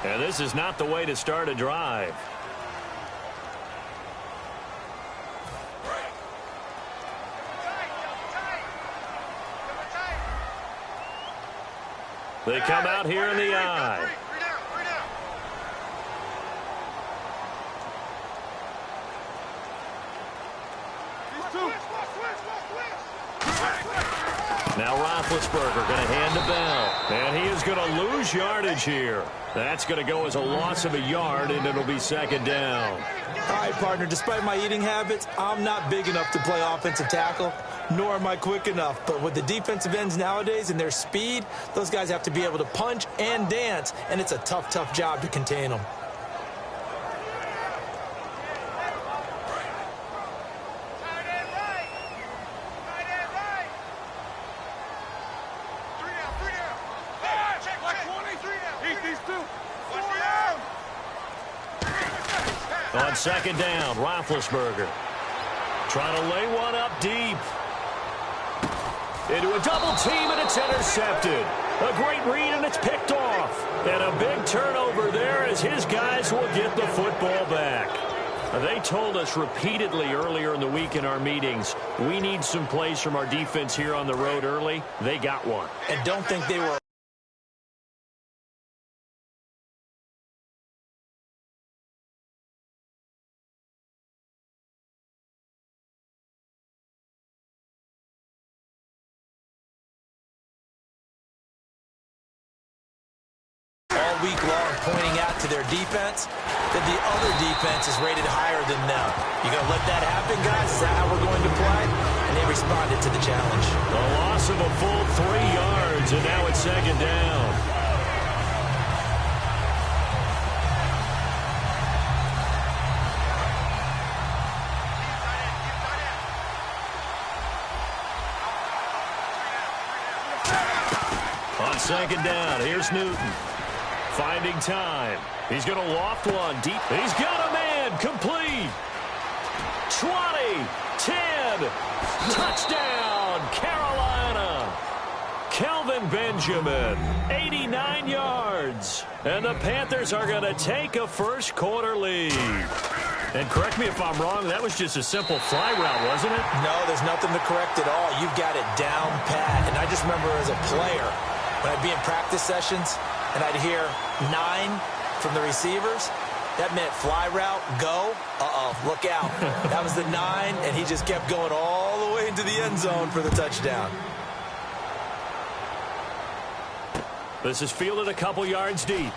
And this is not the way to start a drive. They come out here in the eye. Now Roethlisberger going to hand to Bell. And he is going to lose yardage here. That's going to go as a loss of a yard, and it'll be second down. All right, partner, despite my eating habits, I'm not big enough to play offensive tackle, nor am I quick enough. But with the defensive ends nowadays and their speed, those guys have to be able to punch and dance, and it's a tough, tough job to contain them. On second down, Roethlisberger trying to lay one up deep. Into a double team, and it's intercepted. A great read, and it's picked off. And a big turnover there as his guys will get the football back. They told us repeatedly earlier in the week in our meetings, we need some plays from our defense here on the road early. They got one. And don't think they were... week long pointing out to their defense that the other defense is rated higher than them. You going to let that happen, guys? Is that how we're going to play? And they responded to the challenge. A loss of a full 3 yards, and now it's second down. On second down, here's Newton. Finding time. He's going to loft one deep. He's got a man. Complete. 20. 10. Touchdown, Carolina. Kelvin Benjamin, 89 yards. And the Panthers are going to take a first quarter lead. And correct me if I'm wrong, that was just a simple fly route, wasn't it? No, there's nothing to correct at all. You've got it down pat. And I just remember as a player, when I'd be in practice sessions, and I'd hear 9 from the receivers. That meant fly route, go. Look out. That was the 9, and he just kept going all the way into the end zone for the touchdown. This is fielded a couple yards deep.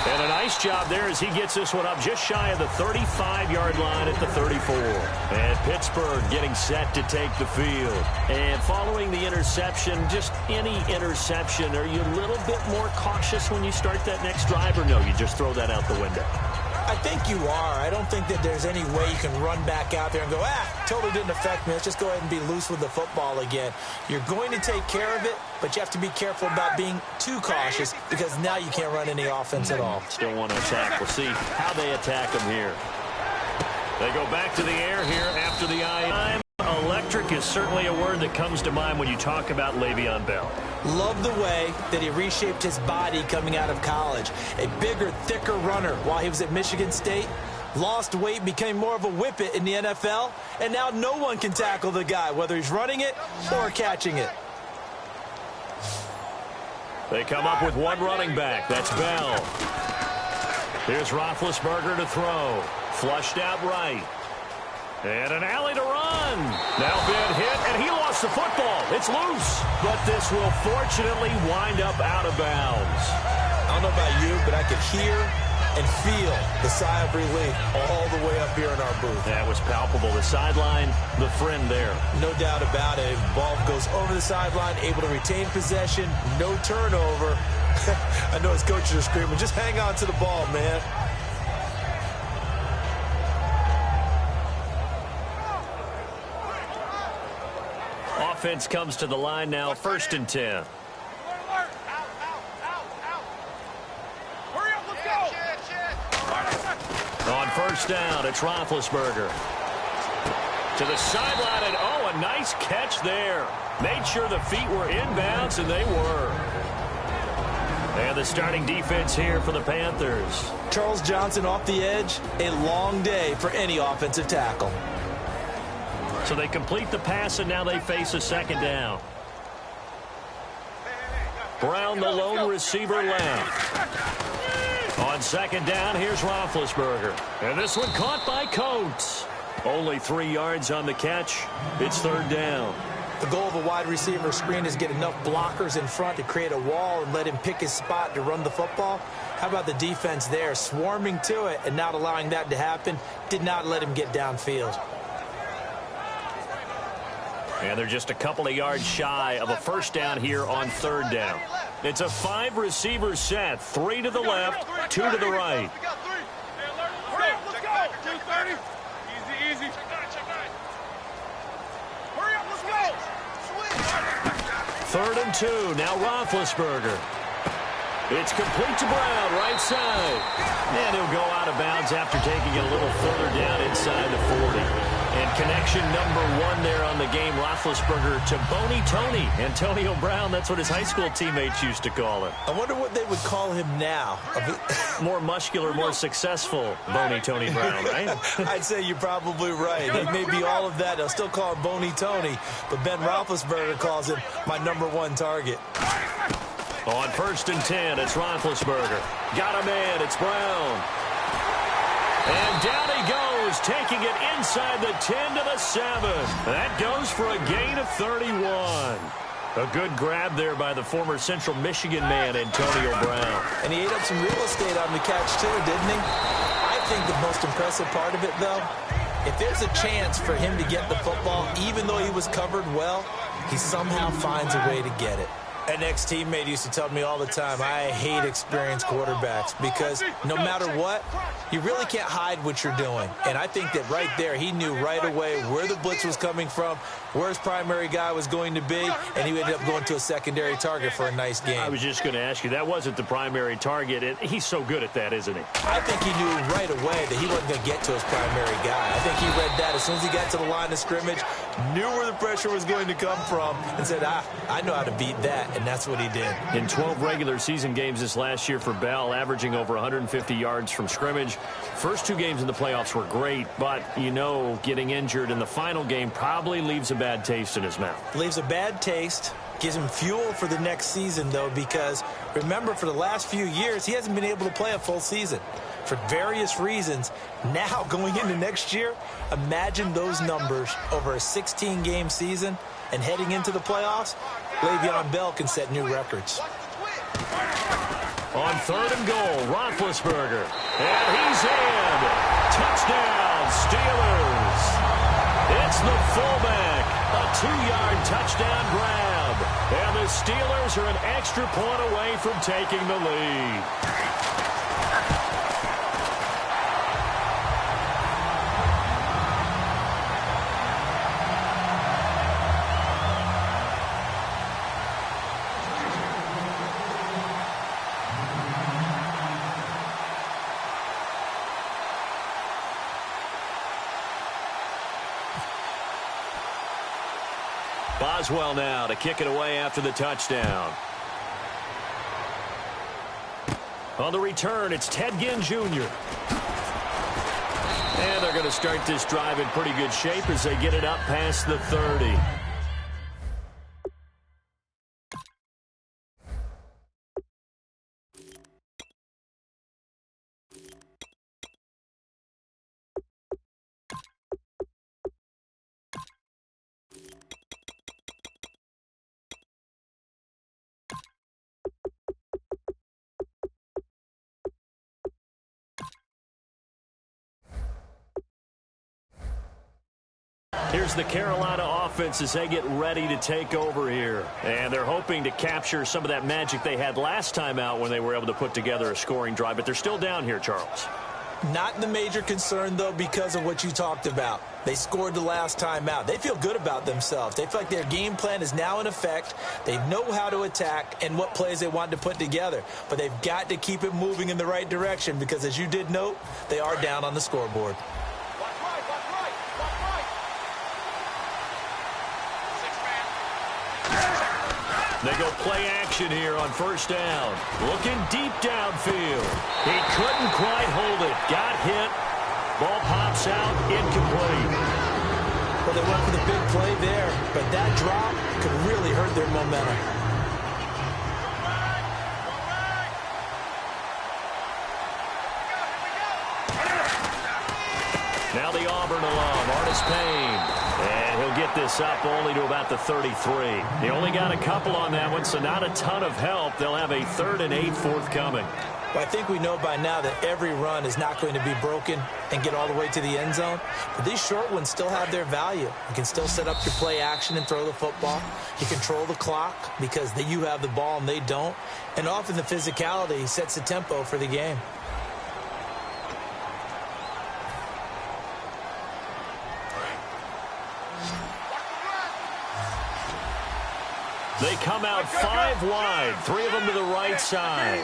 And a nice job there as he gets this one up just shy of the 35-yard line at the 34. And Pittsburgh getting set to take the field. And following the interception, just any interception, are you a little bit more cautious when you start that next drive, or no, you just throw that out the window? I think you are. I don't think that there's any way you can run back out there and go, totally didn't affect me. Let's just go ahead and be loose with the football again. You're going to take care of it, but you have to be careful about being too cautious because now you can't run any offense at all. Still want to attack. We'll see how they attack them here. They go back to the air here after the eye. Electric is certainly a word that comes to mind when you talk about Le'Veon Bell. Love the way that he reshaped his body coming out of college. A bigger, thicker runner while he was at Michigan State. Lost weight, became more of a whippet in the NFL. And now no one can tackle the guy, whether he's running it or catching it. They come up with one running back. That's Bell. Here's Roethlisberger to throw. Flushed out right. And an alley to run. Now Ben hit, and he lost the football. It's loose, but this will fortunately wind up out of bounds. I don't know about you, but I could hear and feel the sigh of relief all the way up here in our booth. That was palpable. The sideline, the friend there. No doubt about it. Ball goes over the sideline, able to retain possession, no turnover. I know his coaches are screaming, just hang on to the ball, man. Offense comes to the line now, 1st and 10. On 1st down, it's Roethlisberger. To the sideline, and a nice catch there. Made sure the feet were inbounds, and they were. And the starting defense here for the Panthers. Charles Johnson off the edge. A long day for any offensive tackle. So they complete the pass, and now they face a second down. Brown, the lone receiver left. On second down, here's Roethlisberger. And this one caught by Coates. Only 3 yards on the catch. It's third down. The goal of a wide receiver screen is get enough blockers in front to create a wall and let him pick his spot to run the football. How about the defense there, swarming to it and not allowing that to happen? Did not let him get downfield. And they're just a couple of yards shy of a first down here on third down. It's a 5-receiver set. 3 to the left, 2 to the right. Hurry up, let's go. 230. Easy, easy. Hurry up, let's go. Third and 2. Now Roethlisberger. It's complete to Brown, right side. And he'll go out of bounds after taking it a little further down inside the 40. And connection number 1 there on the game, Roethlisberger to Boney Tony. Antonio Brown, that's what his high school teammates used to call him. I wonder what they would call him now. More muscular, more successful Boney Tony Brown, right? I'd say you're probably right. He may be all of that. They'll still call him Boney Tony, but Ben Roethlisberger calls him my number 1 target. On first and 10, it's Roethlisberger. Got a man, it's Brown. And down he goes, taking it inside the 10 to the 7. That goes for a gain of 31. A good grab there by the former Central Michigan man, Antonio Brown. And he ate up some real estate on the catch, too, didn't he? I think the most impressive part of it, though, if there's a chance for him to get the football, even though he was covered well, he somehow finds a way to get it. An ex-teammate used to tell me all the time, I hate experienced quarterbacks because no matter what, you really can't hide what you're doing. And I think that right there, he knew right away where the blitz was coming from, where his primary guy was going to be, and he ended up going to a secondary target for a nice game. I was just going to ask you, that wasn't the primary target. He's so good at that, isn't he? I think he knew right away that he wasn't going to get to his primary guy. I think he read that as soon as he got to the line of scrimmage, knew where the pressure was going to come from, and said, I know how to beat that. And that's what he did. In 12 regular season games this last year for Bell, averaging over 150 yards from scrimmage. First 2 games in the playoffs were great, but, you know, getting injured in the final game probably leaves a bad taste in his mouth. Leaves a bad taste. Gives him fuel for the next season, though, because, remember, for the last few years, he hasn't been able to play a full season for various reasons. Now, going into next year, imagine those numbers over a 16-game season and heading into the playoffs. Le'Veon Bell can set new records. On third and goal, Roethlisberger. And he's in. Touchdown, Steelers. It's the fullback. A 2-yard touchdown grab. And the Steelers are an extra point away from taking the lead. Boswell now to kick it away after the touchdown. On the return, it's Ted Ginn Jr. And they're going to start this drive in pretty good shape as they get it up past the 30. Here's the Carolina offense as they get ready to take over here. And they're hoping to capture some of that magic they had last time out when they were able to put together a scoring drive. But they're still down here, Charles. Not the major concern, though, because of what you talked about. They scored the last time out. They feel good about themselves. They feel like their game plan is now in effect. They know how to attack and what plays they want to put together. But they've got to keep it moving in the right direction because, as you did note, they are down on the scoreboard. They go play action here on first down. Looking deep downfield. He couldn't quite hold it. Got hit. Ball pops out. Incomplete. Well, they went for the big play there, but that drop could really hurt their momentum. Now the Auburn alum, Artis Payne. And he'll get this up only to about the 33. He only got a couple on that one, so not a ton of help. They'll have a 3rd and 8 forthcoming. Well, I think we know by now that every run is not going to be broken and get all the way to the end zone. But these short ones still have their value. You can still set up your play action and throw the football. You control the clock because you have the ball and they don't. And often the physicality sets the tempo for the game. They come out 5 wide, 3 of them to the right side.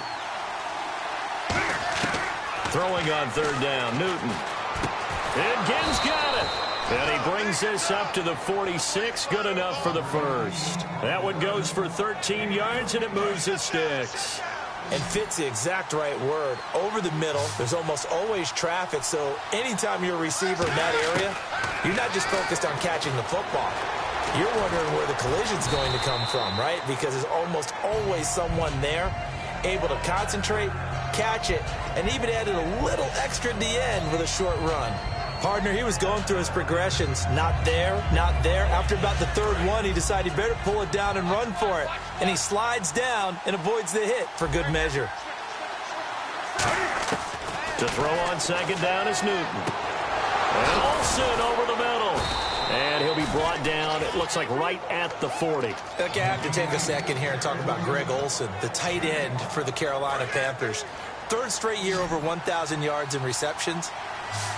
Throwing on 3rd down, Newton. And Ginn's got it. And he brings this up to the 46, good enough for the first. That one goes for 13 yards, and it moves the sticks. And fits the exact right word. Over the middle, there's almost always traffic, so anytime you're a receiver in that area, you're not just focused on catching the football. You're wondering where the collision's going to come from, right? Because there's almost always someone there able to concentrate, catch it, and even added a little extra at the end with a short run. Partner, he was going through his progressions. Not there, not there. After about the 3rd one, he decided he better pull it down and run for it. And he slides down and avoids the hit for good measure. To throw on 2nd down is Newton. And Olsen over the middle. And he'll be brought down, it looks like right at the 40. Okay, I have to take a second here and talk about Greg Olsen, the tight end for the Carolina Panthers. 3rd straight year over 1,000 yards in receptions.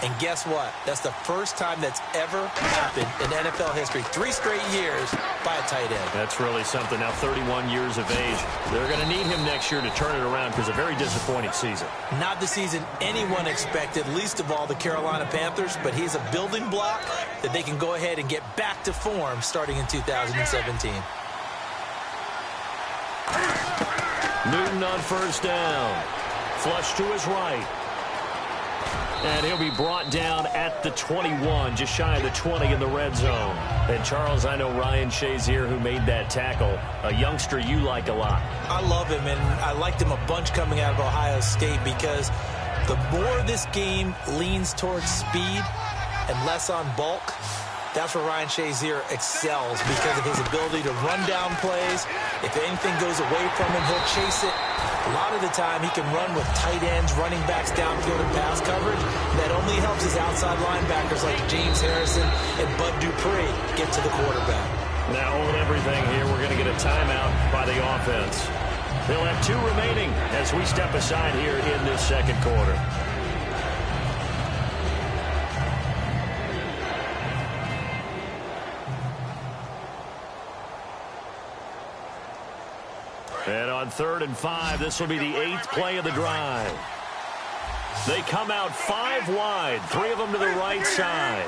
And guess what? That's the first time that's ever happened in NFL history. 3 straight years by a tight end. That's really something. Now 31 years of age. They're going to need him next year to turn it around because a very disappointing season. Not the season anyone expected, least of all the Carolina Panthers, but he's a building block that they can go ahead and get back to form starting in 2017. Newton on 1st down. Flush to his right. And he'll be brought down at the 21, just shy of the 20 in the red zone. And, Charles, I know Ryan Shazier, who made that tackle, a youngster you like a lot. I love him, and I liked him a bunch coming out of Ohio State because the more this game leans towards speed and less on bulk, that's where Ryan Shazier excels because of his ability to run down plays. If anything goes away from him, he'll chase it. A lot of the time, he can run with tight ends, running backs downfield and pass coverage. That only helps his outside linebackers like James Harrison and Bud Dupree get to the quarterback. Now, hold everything here. We're going to get a timeout by the offense. They'll have 2 remaining as we step aside here in this 2nd quarter. And on 3rd and 5, this will be the 8th play of the drive. They come out 5 wide, 3 of them to the right side.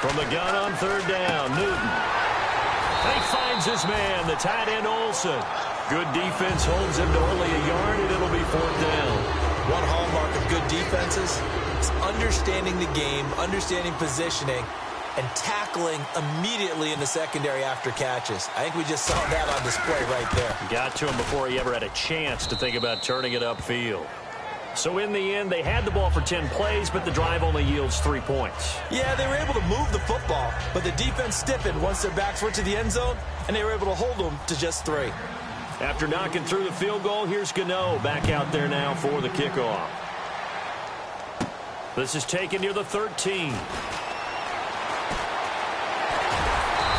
From the gun on 3rd down, Newton. He finds his man, the tight end Olsen. Good defense holds him to only a yard, and it'll be 4th down. One hallmark of good defenses is understanding the game, understanding positioning, and tackling immediately in the secondary after catches. I think we just saw that on display right there. Got to him before he ever had a chance to think about turning it upfield. So in the end, they had the ball for 10 plays, but the drive only yields 3 points. Yeah, they were able to move the football, but the defense stiffened once their backs were to the end zone, and they were able to hold them to just 3. After knocking through the field goal, here's Gano back out there now for the kickoff. This is taken near the 13.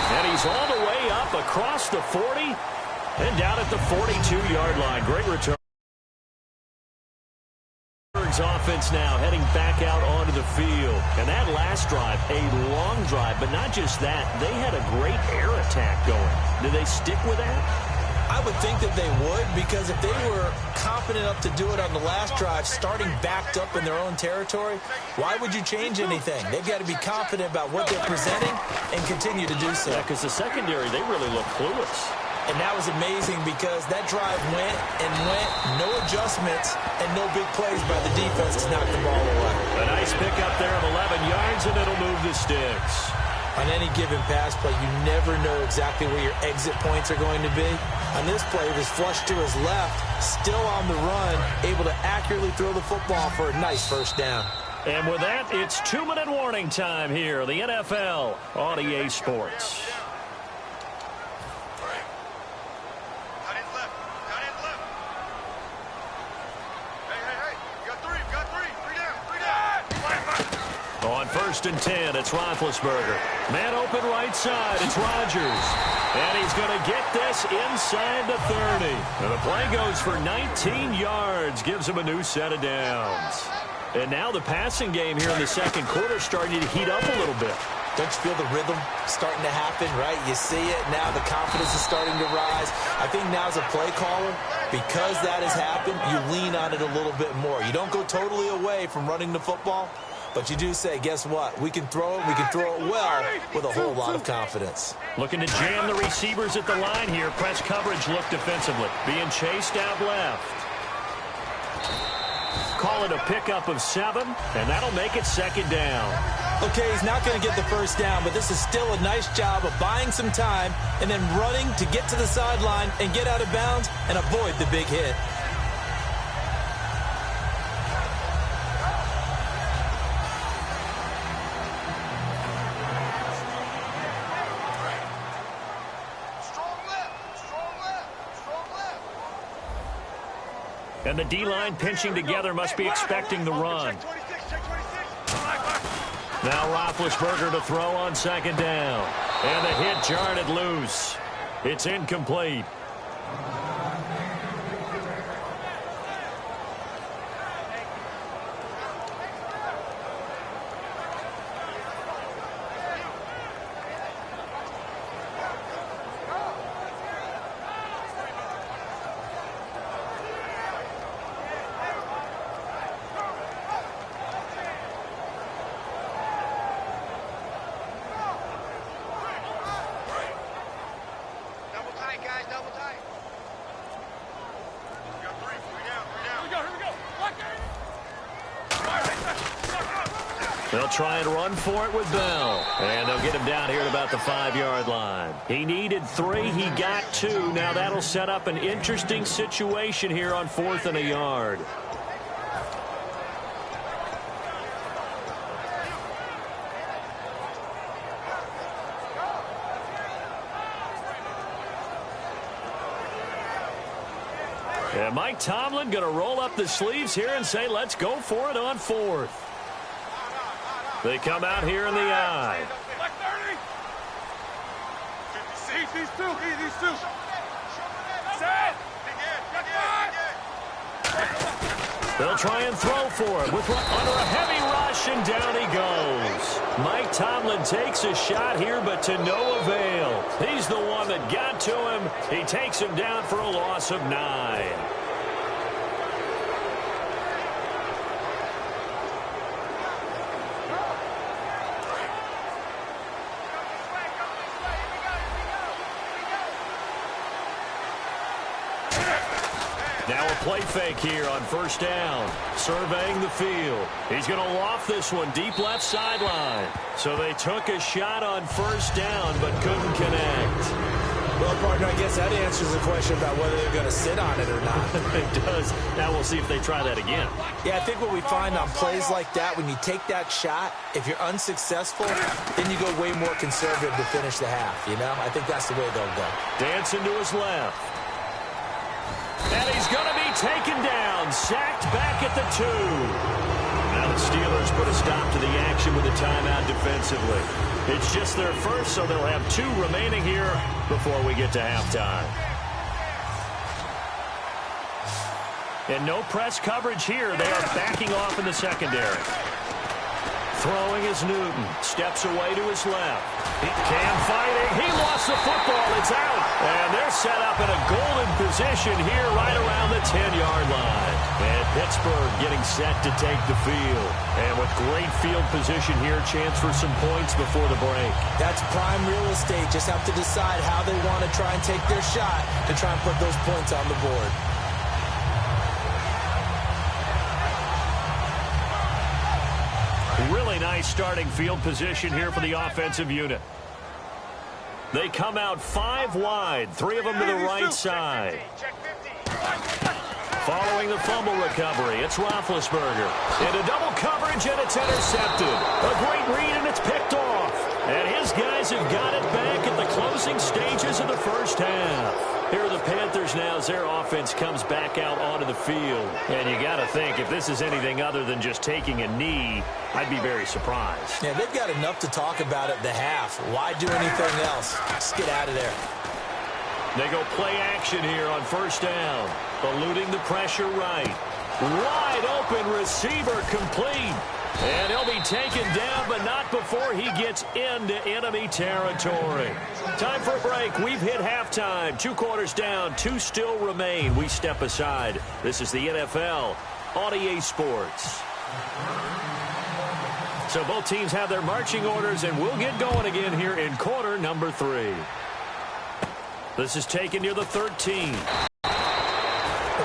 And he's all the way up across the 40 and down at the 42-yard line. Great return. Offense now heading back out onto the field. And that last drive, a long drive, but not just that. They had a great air attack going. Do they stick with that? I would think that they would, because if they were confident enough to do it on the last drive, starting backed up in their own territory, why would you change anything? They've got to be confident about what they're presenting and continue to do so. Yeah, because the secondary, they really look clueless. And that was amazing because that drive went and went, no adjustments, and no big plays by the defense to knock the ball away. A nice pickup there of 11 yards, and it'll move the sticks. On any given pass play, you never know exactly where your exit points are going to be. On this play, it was flushed to his left, still on the run, able to accurately throw the football for a nice first down. And with that, it's 2-minute warning time here, the NFL on EA Sports. On 1st and 10, it's Roethlisberger. Man open right side, it's Rodgers. And he's going to get this inside the 30. And the play goes for 19 yards, gives him a new set of downs. And now the passing game here in the second quarter starting to heat up a little bit. Don't you feel the rhythm starting to happen, right? You see it now, the confidence is starting to rise. I think now as a play caller, because that has happened, you lean on it a little bit more. You don't go totally away from running the football, but you do say, guess what? We can throw it, we can throw it well with a whole lot of confidence. Looking to jam the receivers at the line here. Press coverage look defensively. Being chased out left. Call it a pickup of 7, and that'll make it 2nd down. Okay, he's not going to get the first down, but this is still a nice job of buying some time and then running to get to the sideline and get out of bounds and avoid the big hit. And the D-line pinching together must be expecting the run. Now Roethlisberger to throw on 2nd down. And the hit jarred it loose. It's incomplete. They'll try and run for it with Bell. And they'll get him down here at about the 5-yard line. He needed 3. He got 2. Now that'll set up an interesting situation here on 4th and a yard. And Mike Tomlin going to roll up the sleeves here and say, let's go for it on 4th. They come out here in the eye. These two. Set. They'll try and throw for it under a heavy rush, and down he goes. Mike Tomlin takes a shot here, but to no avail. He's the one that got to him. He takes him down for a loss of 9. Now a play fake here on 1st down. Surveying the field. He's going to loft this one deep left sideline. So they took a shot on 1st down but couldn't connect. Well, partner, I guess that answers the question about whether they're going to sit on it or not. It does. Now we'll see if they try that again. Yeah, I think what we find on plays like that, when you take that shot, if you're unsuccessful, then you go way more conservative to finish the half, you know? I think that's the way they'll go. Dancing to his left. And he's going to be taken down, sacked back at the 2. Now the Steelers put a stop to the action with a timeout defensively. It's just their first, so they'll have 2 remaining here before we get to halftime. And no press coverage here. They are backing off in the secondary. Throwing is Newton. Steps away to his left. Cam fighting. He lost the football. It's out. And they're set up in a golden position here right around the 10-yard line. And Pittsburgh getting set to take the field. And with great field position here, chance for some points before the break. That's prime real estate. Just have to decide how they want to try and take their shot to try and put those points on the board. Really nice starting field position here for the offensive unit. They come out 5 wide, 3 of them to the right side. Following the fumble recovery, it's Roethlisberger. Into double coverage, and it's intercepted. A great read, and it's picked off. And his guys have got it back at the closing stages of the first half. Here are the Panthers now as their offense comes back out onto the field. And you got to think, if this is anything other than just taking a knee, I'd be very surprised. Yeah, they've got enough to talk about at the half. Why do anything else? Just get out of there. They go play action here on first down. Eluding the pressure right. Wide open receiver complete. And he'll be taken down, but not before he gets into enemy territory. Time for a break. We've hit halftime. 2 quarters down, 2 still remain. We step aside. This is the NFL on EA Sports. So both teams have their marching orders, and we'll get going again here in quarter number 3. This is taken near the 13.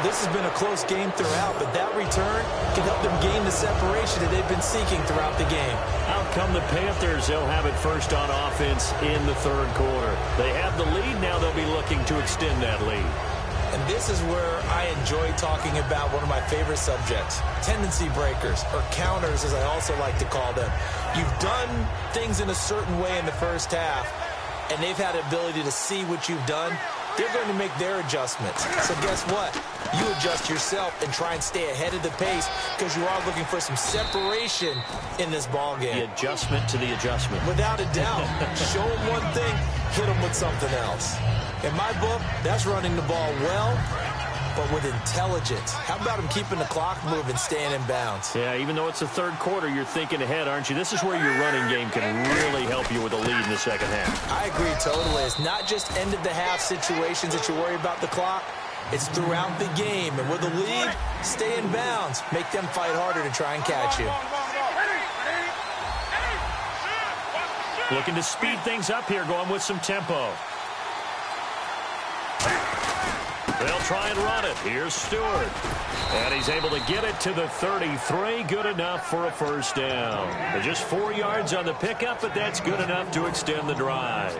This has been a close game throughout, but that return can help them gain the separation that they've been seeking throughout the game. Out come the Panthers. They'll have it first on offense in the 3rd quarter. They have the lead. Now they'll be looking to extend that lead. And this is where I enjoy talking about one of my favorite subjects, tendency breakers, or counters as I also like to call them. You've done things in a certain way in the first half, and they've had the ability to see what you've done. They're going to make their adjustments. So guess what? You adjust yourself and try and stay ahead of the pace because you are looking for some separation in this ball game. The adjustment to the adjustment. Without a doubt. Show them one thing, hit them with something else. In my book, that's running the ball well, but with intelligence. How about him keeping the clock moving, staying in bounds? Yeah, even though it's the 3rd quarter, you're thinking ahead, aren't you? This is where your running game can really help you with a lead in the second half. I agree totally. It's not just end-of-the-half situations that you worry about the clock. It's throughout the game. And with a lead, stay in bounds. Make them fight harder to try and catch you. Looking to speed things up here, going with some tempo. They'll try and run it. Here's Stewart. And he's able to get it to the 33. Good enough for a first down. Just 4 yards on the pickup, but that's good enough to extend the drive.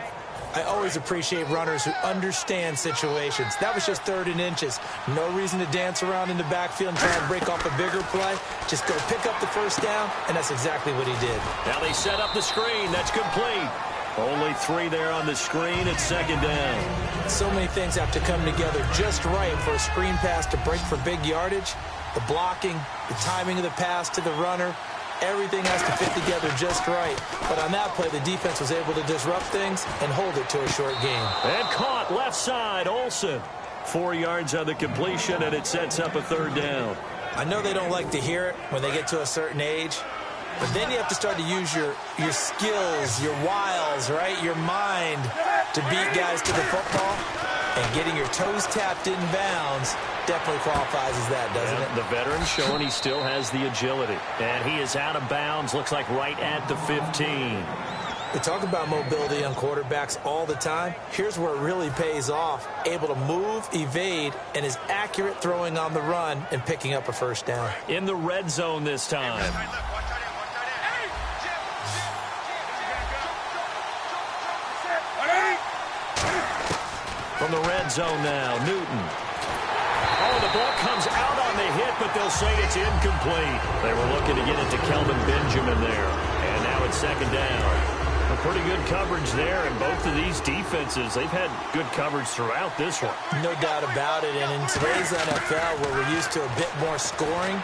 I always appreciate runners who understand situations. That was just 3rd and inches. No reason to dance around in the backfield and try and break off a bigger play. Just go pick up the first down, and that's exactly what he did. Now they set up the screen. That's complete. Only 3 there on the screen. It's 2nd down. So many things have to come together just right for a screen pass to break for big yardage. The blocking, the timing of the pass to the runner, everything has to fit together just right. But on that play, the defense was able to disrupt things and hold it to a short gain. And caught left side, Olsen. 4 yards on the completion, and it sets up a 3rd down. I know they don't like to hear it when they get to a certain age, but then you have to start to use your skills, your wiles, right? Your mind to beat guys to the football. And getting your toes tapped in bounds definitely qualifies as that, doesn't it? The veteran showing he still has the agility. And he is out of bounds, looks like right at the 15. We talk about mobility on quarterbacks all the time. Here's where it really pays off. Able to move, evade, and is accurate throwing on the run and picking up a first down. In the red zone this time. From the red zone now, Newton. Oh, the ball comes out on the hit, but they'll say it's incomplete. They were looking to get it to Kelvin Benjamin there. And now it's 2nd down. A pretty good coverage there, and both of these defenses, they've had good coverage throughout this one. No doubt about it, and in today's NFL, where we're used to a bit more scoring,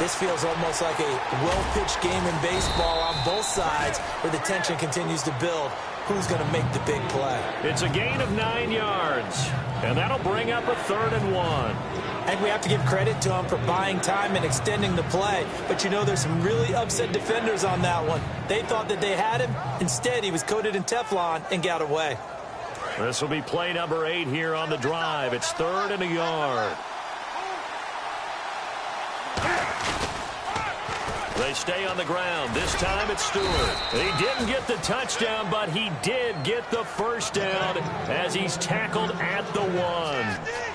This feels almost like a well-pitched game in baseball on both sides where the tension continues to build. Who's going to make the big play? It's a gain of 9 yards, and that'll bring up a 3rd and 1. And we have to give credit to him for buying time and extending the play. But, you know, there's some really upset defenders on that one. They thought that they had him. Instead, he was coated in Teflon and got away. This will be play number 8 here on the drive. It's 3rd and a yard. They stay on the ground. This time it's Stewart. He didn't get the touchdown, but he did get the first down as he's tackled at the 1.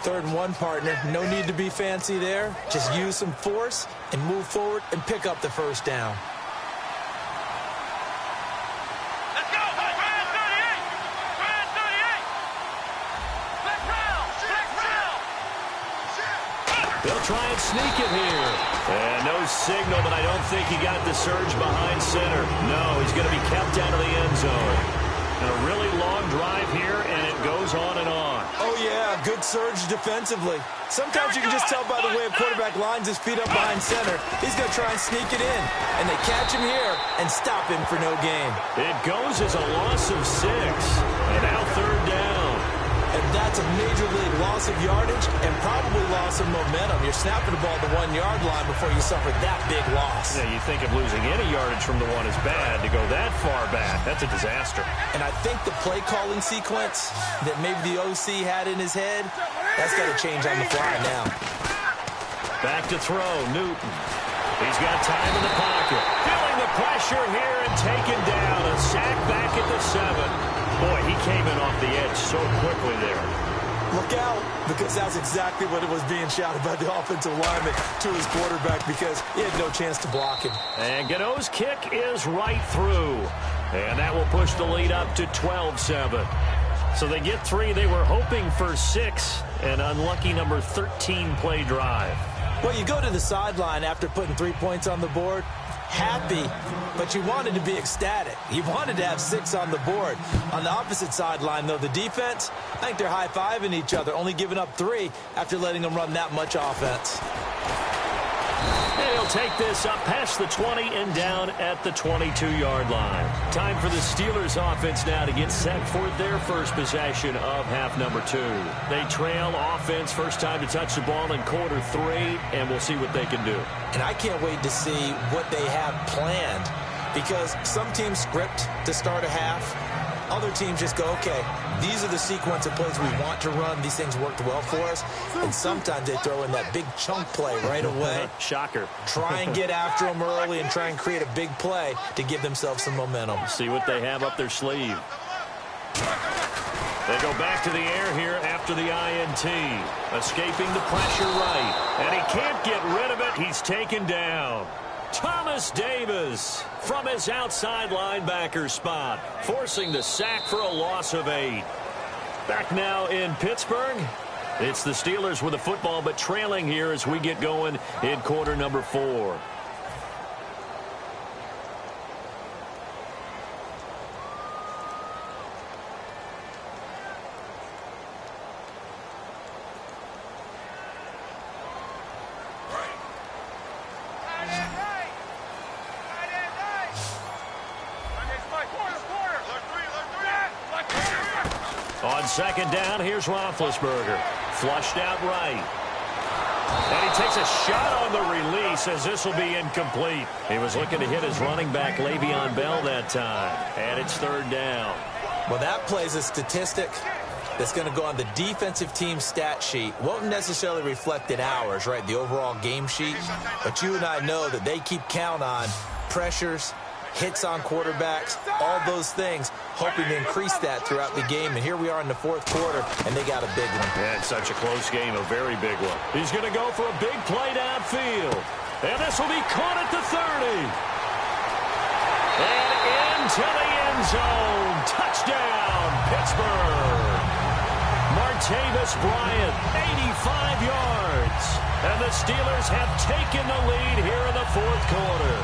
3rd and 1, partner. No need to be fancy there. Just use some force and move forward and pick up the first down. Let's go! Brand 38! Brand 38! Back round! Back round! They'll try and sneak it here. And no signal, but I don't think he got the surge behind center. No, he's going to be kept out of the end zone. And a really long drive here, and it goes on and on. Oh, yeah, good surge defensively. Sometimes you can just tell by the way a quarterback lines his feet up behind center. He's going to try and sneak it in. And they catch him here and stop him for no gain. It goes as a loss of 6. And now 3rd down. And that's a major league loss of yardage and probably loss of momentum. You're snapping the ball at the 1-yard line before you suffer that big loss. Yeah, you think of losing any yardage from the 1 is bad. To go that far back, that's a disaster. And I think the play calling sequence that maybe the OC had in his head, that's got to change on the fly now. Back to throw, Newton. He's got time in the pocket. Feeling the pressure here and taken down. A sack back at the 7. Boy, he came in off the edge so quickly there. Look out, because that's exactly what it was being shouted by the offensive lineman to his quarterback because he had no chance to block him. And Gano's kick is right through. And that will push the lead up to 12-7. So they get 3. They were hoping for 6. An unlucky number 13 play drive. Well, you go to the sideline after putting 3 points on the board, happy, but you wanted to be ecstatic. You wanted to have 6 on the board. On the opposite sideline, though, the defense, I think they're high-fiving each other, only giving up 3 after letting them run that much offense. And he'll take this up past the 20 and down at the 22-yard line. Time for the Steelers offense now to get set for their first possession of half number 2. They trail offense, first time to touch the ball in quarter 3, and we'll see what they can do. And I can't wait to see what they have planned because some teams script to start a half. Other teams just go, okay, these are the sequence of plays we want to run. These things worked well for us. And sometimes they throw in that big chunk play right away. Shocker. Try and get after them early and try and create a big play to give themselves some momentum. See what they have up their sleeve. They go back to the air here after the INT. Escaping the pressure right. And he can't get rid of it. He's taken down. Thomas Davis from his outside linebacker spot, forcing the sack for a loss of 8. Back now in Pittsburgh. It's the Steelers with the football, but trailing here as we get going in quarter number 4. On second down, here's Roethlisberger. Flushed out right. And he takes a shot on the release as this will be incomplete. He was looking to hit his running back, Le'Veon Bell, that time. And it's 3rd down. Well, that plays a statistic that's going to go on the defensive team stat sheet. Won't necessarily reflect in ours, right, the overall game sheet. But you and I know that they keep count on pressures, hits on quarterbacks, all those things, hoping to increase that throughout the game. And here we are in the 4th quarter, and they got a big one. Yeah, it's such a close game, a very big one. He's going to go for a big play downfield. And this will be caught at the 30. And into the end zone. Touchdown, Pittsburgh. Martavis Bryant, 85 yards. And the Steelers have taken the lead here in the 4th quarter.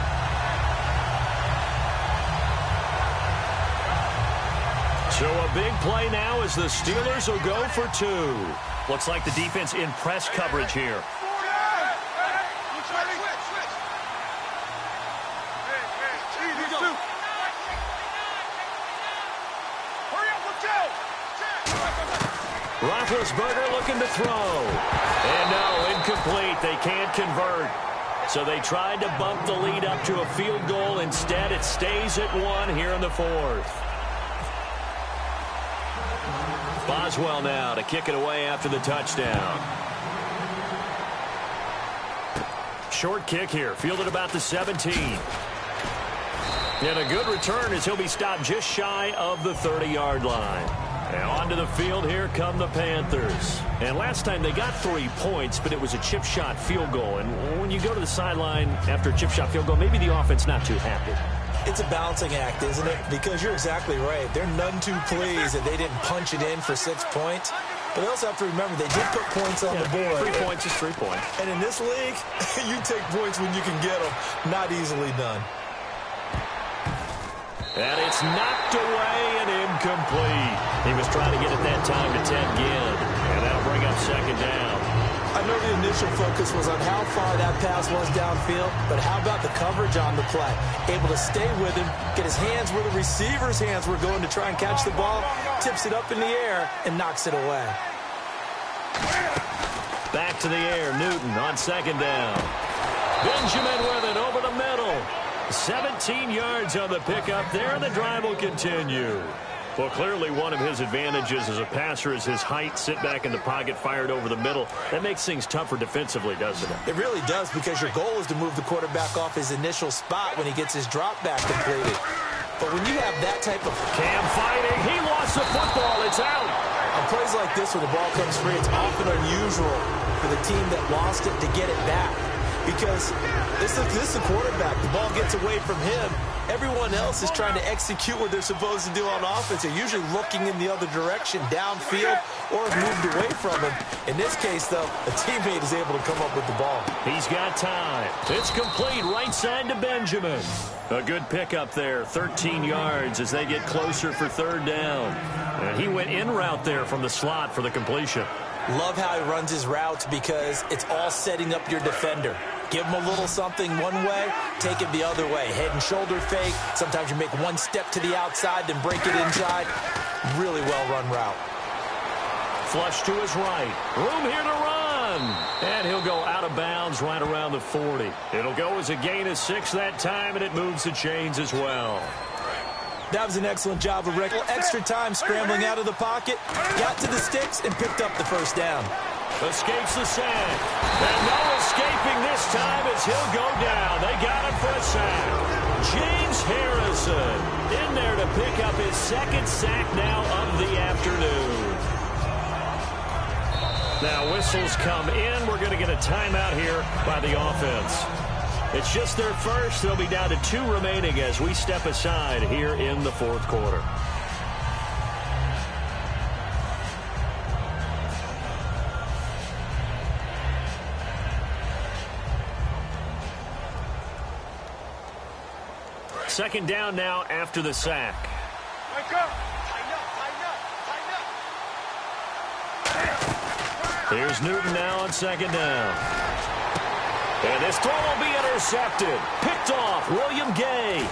So a big play now as the Steelers will go for 2. Looks like the defense in press coverage here. Roethlisberger looking to throw. And no, incomplete. They can't convert. So they tried to bump the lead up to a field goal. Instead, it stays at 1 here in the fourth. Boswell now to kick it away after the touchdown. Short kick here, fielded about the 17. And a good return as he'll be stopped just shy of the 30-yard line. And onto the field, here come the Panthers. And last time they got 3 points, but it was a chip shot field goal. And when you go to the sideline after a chip shot field goal, maybe the offense not too happy. It's a balancing act, isn't it? Because you're exactly right. They're none too pleased that they didn't punch it in for 6 points. But they also have to remember they did put points on the board. 3 points is 3 points. And in this league, you take points when you can get them. Not easily done. And it's knocked away and incomplete. He was trying to get it that time to Ted Ginn. And that'll bring up second down. I know the initial focus was on how far that pass was downfield, but how about the coverage on the play? Able to stay with him, get his hands where the receiver's hands were going to try and catch the ball, tips it up in the air, and knocks it away. Back to the air, Newton on second down. Benjamin with it over the middle. 17 yards on the pickup there, and the drive will continue. Well, clearly one of his advantages as a passer is his height. Sit back in the pocket, fired over the middle. That makes things tougher defensively, doesn't it? It really does, because your goal is to move the quarterback off his initial spot when he gets his drop back completed. But when you have that type of... Cam fighting. He lost the football. It's out. On plays like this, when the ball comes free, it's often unusual for the team that lost it to get it back. Because this is the quarterback. The ball gets away from him. Everyone else is trying to execute what they're supposed to do on offense. They're usually looking in the other direction, downfield, or have moved away from him. In this case, though, a teammate is able to come up with the ball. He's got time. It's complete right side to Benjamin. A good pickup there, 13 yards as they get closer for third down. And he went in route there from the slot for the completion. Love how he runs his routes, because it's all setting up your defender. Give him a little something one way, take it the other way. Head and shoulder fake. Sometimes you make one step to the outside, then break it inside. Really well-run route. Flush to his right. Room here to run. And he'll go out of bounds right around the 40. It'll go as a gain of 6 that time, and it moves the chains as well. That was an excellent job of Rick. Extra time scrambling out of the pocket, got to the sticks, and picked up the first down. Escapes the sack. And no escaping this time as he'll go down. They got him for a sack. James Harrison in there to pick up his second sack now of the afternoon. Now whistles come in. We're going to get a timeout here by the offense. It's just their first. They'll be down to 2 remaining as we step aside here in the fourth quarter. Second down now after the sack. Here's Newton now on second down. And this throw will be intercepted. Picked off, William Gay.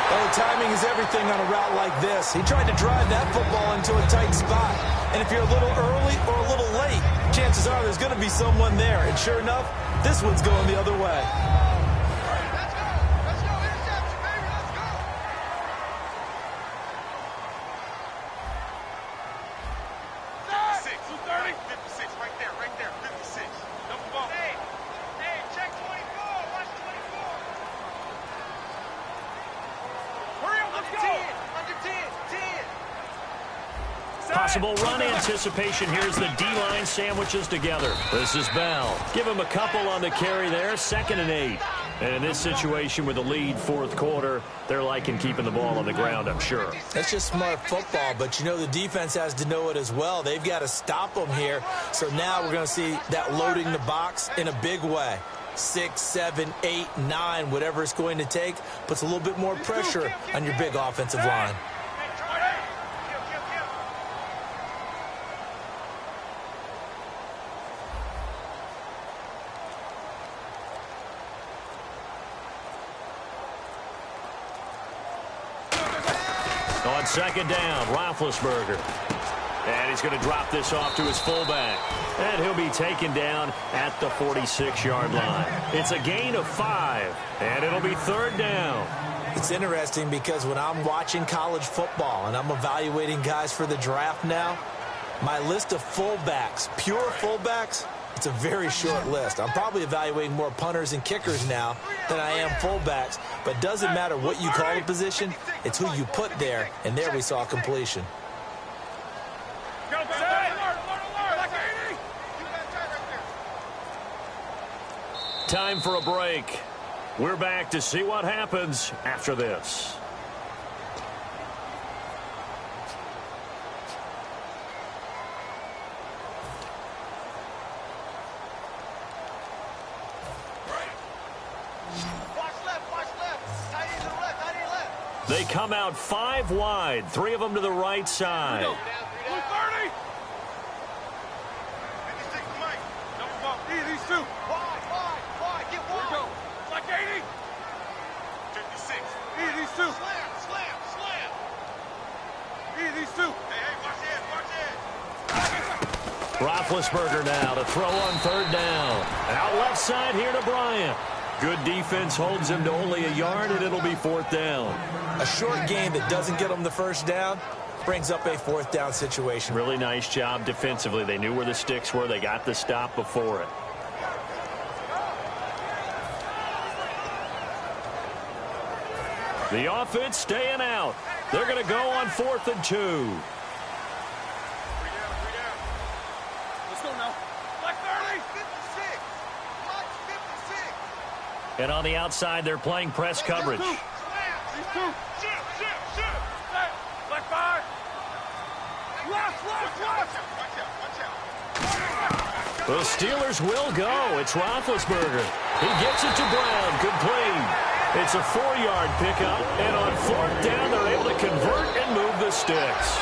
Well, the timing is everything on a route like this. He tried to drive that football into a tight spot. And if you're a little early or a little late, chances are there's going to be someone there. And sure enough, this one's going the other way. Possible run anticipation. Here's the D-line sandwiches together. This is Bell. Give him a couple on the carry there. 2nd and 8. And in this situation with a lead fourth quarter, they're liking keeping the ball on the ground, I'm sure. That's just smart football, but you know the defense has to know it as well. They've got to stop them here. So now we're going to see that loading the box in a big way. 6, 7, 8, 9, whatever it's going to take, puts a little bit more pressure on your big offensive line. On second down, Roethlisberger. And he's going to drop this off to his fullback. And he'll be taken down at the 46-yard line. It's a gain of 5, and it'll be 3rd down. It's interesting because when I'm watching college football and I'm evaluating guys for the draft now, my list of fullbacks, pure fullbacks, it's a very short list. I'm probably evaluating more punters and kickers now than I am fullbacks, but it doesn't matter what you call the position, it's who you put there, and there we saw completion. Time for a break. We're back to see what happens after this. They come out 5 wide, 3 of them to the right side. These two. Wide, get wide. Go. Like 80. 56. These two. Slam. These two. Hey, watch it. Roethlisberger now to throw on 3rd down. Out left side here to Bryant. Good defense holds him to only a yard, and it'll be 4th down. A short game that doesn't get them the first down brings up a 4th down situation. Really nice job defensively. They knew where the sticks were. They got the stop before it. The offense staying out. They're going to go on 4th and 2. 3 down. Let's go now. Like 30. 56. Watch 56. And on the outside, they're playing press coverage. These two. Shoot. Like 5. Left. Watch out. The Steelers will go. It's Roethlisberger. He gets it to Brown. Complete. It's a 4-yard pickup, and on 4th down, they're able to convert and move the sticks.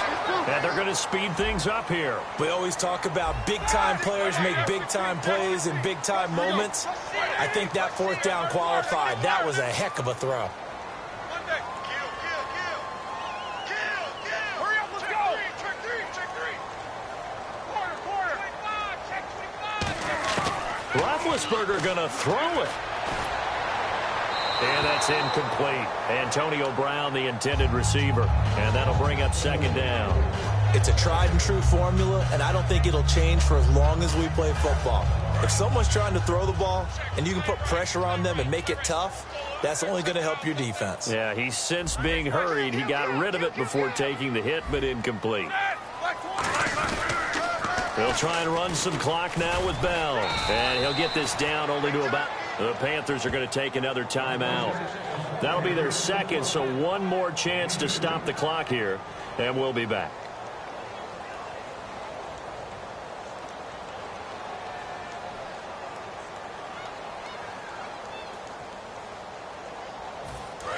And they're going to speed things up here. We always talk about big-time players make big-time plays in big-time moments. I think that 4th down qualified. That was a heck of a throw. Hurry up, let's go. Check three. Quarter. Roethlisberger going to throw it. And that's incomplete. Antonio Brown, the intended receiver. And that'll bring up 2nd down. It's a tried-and-true formula, and I don't think it'll change for as long as we play football. If someone's trying to throw the ball and you can put pressure on them and make it tough, that's only going to help your defense. Yeah, he's since being hurried. He got rid of it before taking the hit, but incomplete. They'll try and run some clock now with Bell. And he'll get this down only to about... The Panthers are going to take another timeout. That'll be their 2nd, so one more chance to stop the clock here, and we'll be back.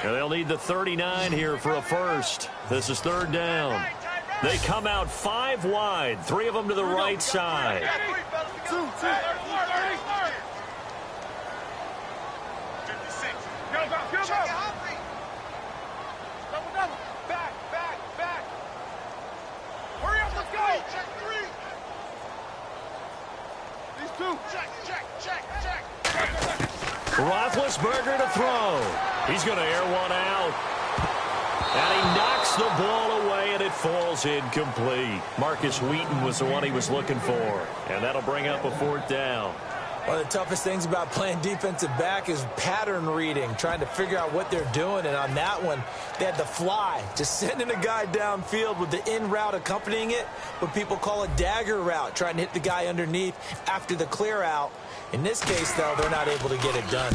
And they'll need the 39 here for a first. This is 3rd down. They come out 5 wide, 3 of them to the right side. 2. Go. Double. Back. Hurry up, let's go. Check 3. These two. Check. Roethlisberger to throw. He's going to air one out. And he knocks the ball away, and it falls incomplete. Marcus Wheaton was the one he was looking for. And that'll bring up a 4th down. One of the toughest things about playing defensive back is pattern reading, trying to figure out what they're doing. And on that one, they had the fly, just sending a guy downfield with the in route accompanying it, what people call a dagger route, trying to hit the guy underneath after the clear out. In this case, though, they're not able to get it done.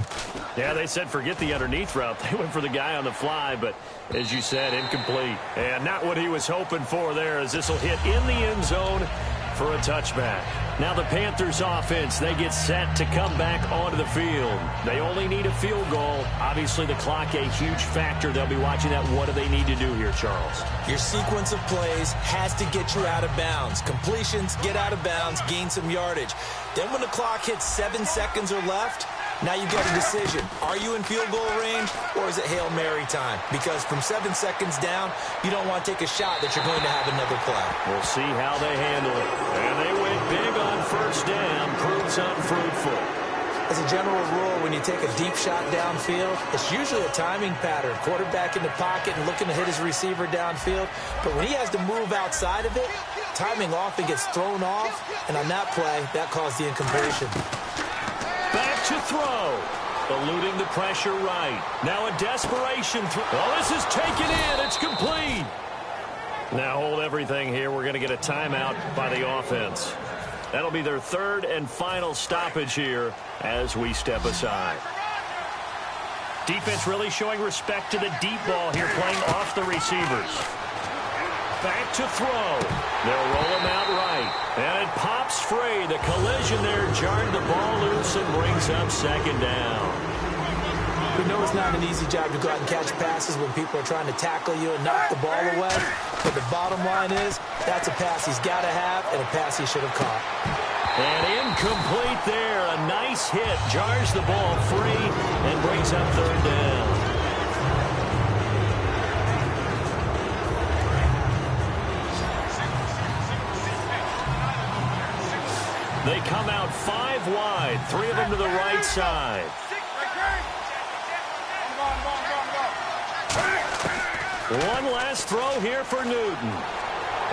Yeah, they said forget the underneath route. They went for the guy on the fly, but as you said, incomplete. And not what he was hoping for there, as this will hit in the end zone for a touchback. Now the Panthers offense, they get set to come back onto the field. They only need a field goal. Obviously the clock a huge factor. They'll be watching that. What do they need to do here, Charles? Your sequence of plays has to get you out of bounds. Completions, get out of bounds, gain some yardage. Then when the clock hits 7 seconds or left, Now you get a decision. Are you in field goal range, or is it Hail Mary time? Because from 7 seconds down, you don't want to take a shot that you're going to have another play. We'll see how they handle it. And they went big on first down. Proves unfruitful. As a general rule, when you take a deep shot downfield, it's usually a timing pattern. Quarterback in the pocket and looking to hit his receiver downfield. But when he has to move outside of it, timing often gets thrown off. And on that play, that caused the incompletion. Back to throw. Eluding the pressure right. Now a desperation throw. Oh, this is taken in. It's complete. Now hold everything here. We're going to get a timeout by the offense. That'll be their third and final stoppage here as we step aside. Defense really showing respect to the deep ball here, playing off the receivers. Back to throw. They'll roll him out right. And it pops free. The collision there jarred the ball loose and brings up second down. We know it's not an easy job to go out and catch passes when people are trying to tackle you and knock the ball away. But the bottom line is, that's a pass he's got to have and a pass he should have caught. And incomplete there. A nice hit. Jars the ball free and brings up third down. They come out 5 wide. 3 of them to the right side. One last throw here for Newton.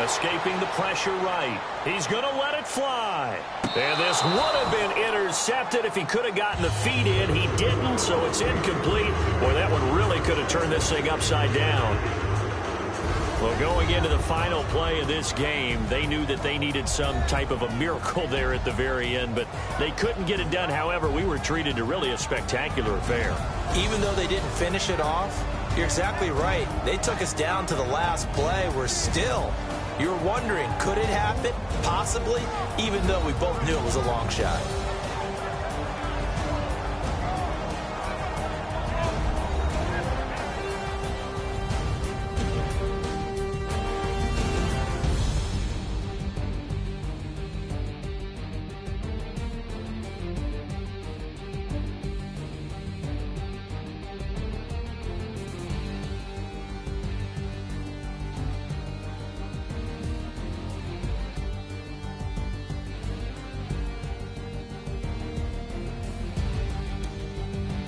Escaping the pressure right. He's going to let it fly. And this would have been intercepted if he could have gotten the feet in. He didn't, so it's incomplete. Boy, that one really could have turned this thing upside down. Well, going into the final play of this game, they knew that they needed some type of a miracle there at the very end, but they couldn't get it done. However, we were treated to really a spectacular affair. Even though they didn't finish it off, you're exactly right. They took us down to the last play. We're still, you're wondering, could it happen? Possibly, even though we both knew it was a long shot.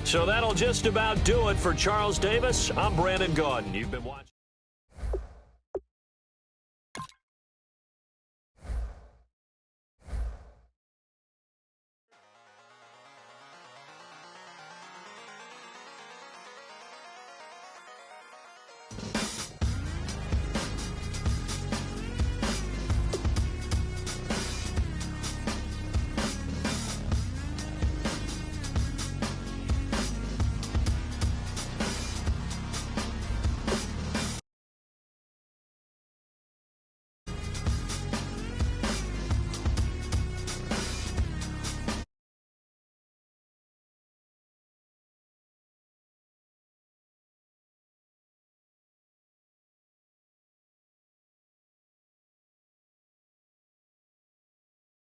So that'll just about do it for Charles Davis. I'm Brandon Gaudin. You've been watching.